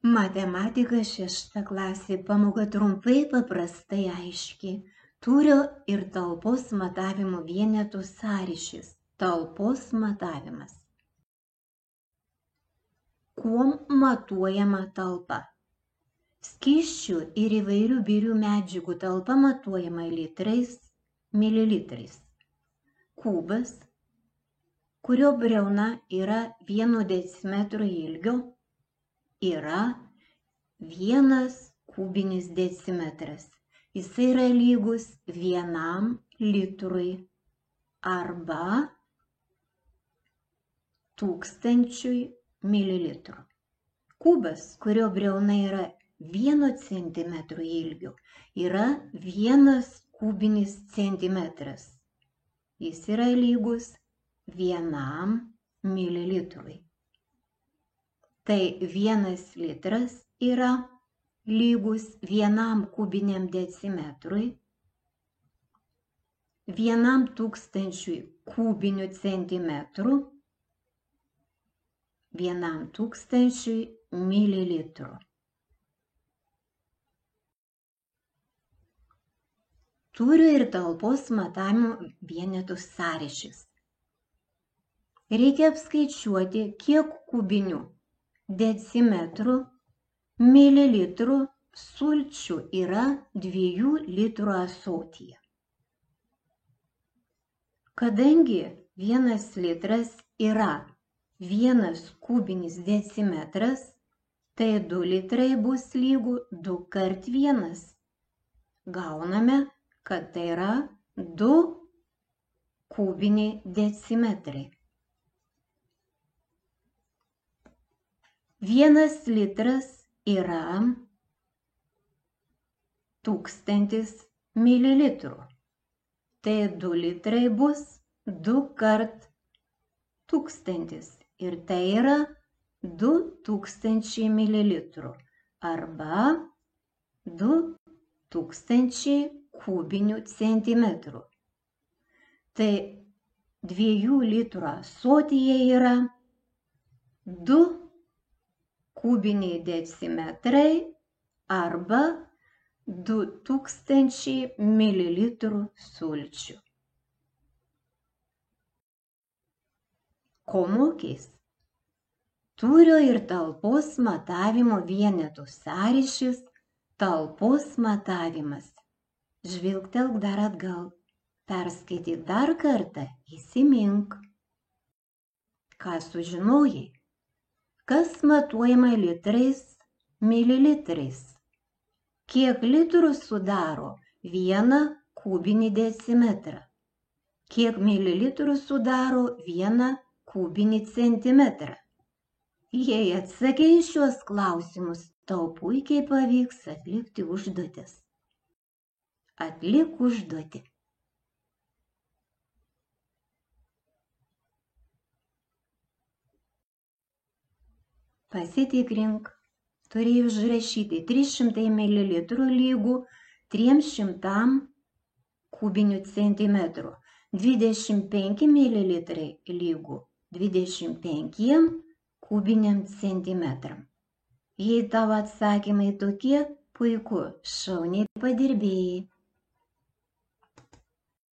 Matematika 6 klasė pamoka trumpai, paprastai, aiškiai. Tūrio ir talpos matavimo vienetų sąryšis. Talpos matavimas. Kuom matuojama talpa? Skysčių ir įvairių birių medžiagų talpa matuojama litrais, mililitrais. Kubas, kurio briauna yra 1 decimetro ilgio, yra 1 kubinis decimetras. Jisai yra lygus 1 litrui arba 1000 mililitrų. Kubas, kurio briauna yra 1 centimetro ilgio, yra 1 kubinis centimetras. Jis yra lygus 1 mililitrui. Tai 1 litras yra lygus 1 kubiniam decimetrui, 1000 kubinių centimetrų, 1000 mililitrų. Tūrio ir talpos matavimo vienetų sąryšis. Reikia apskaičiuoti, kiek kubinių decimetrų, mililitrų sulčių yra 2 litrų ąsotyje. Kadangi 1 litras yra 1 kubinis decimetras, tai 2 litrai bus lygu 2 kart 1. Gauname, kad tai yra 2 kubiniai decimetrai. 1 litras yra 1000 mililitrų. Tai 2 litrai bus 2 kart 1000 ir tai yra 2000 mililitrų arba 2000 kubinių centimetrų. Tai 2 litrų ąsotyje yra 2 kubiniai decimetrai arba 2000 mililitrų sulčių. Ko mokys? Tūrio ir talpos matavimo vienetų sąryšis, talpos matavimas. Žvilgtelk dar atgal. Perskaityk dar kartą, įsimink. Ką sužinojai? Kas matuojama litrais, mililitrais? Kiek litrų sudaro 1 kubinį decimetrą? Kiek mililitrų sudaro 1 kubinį centimetrą? Jei atsakei šiuos klausimus, tau puikiai pavyks atlikti užduotis. Atlik užduotį. Pasitikrink. Turėjai užrašyti 300 ml lygų 300 kubinių centimetrų, 25 ml lygų 25 kubiniam centimetram. Jei tavo atsakymai tokie, puiku, šauniai padirbėjai.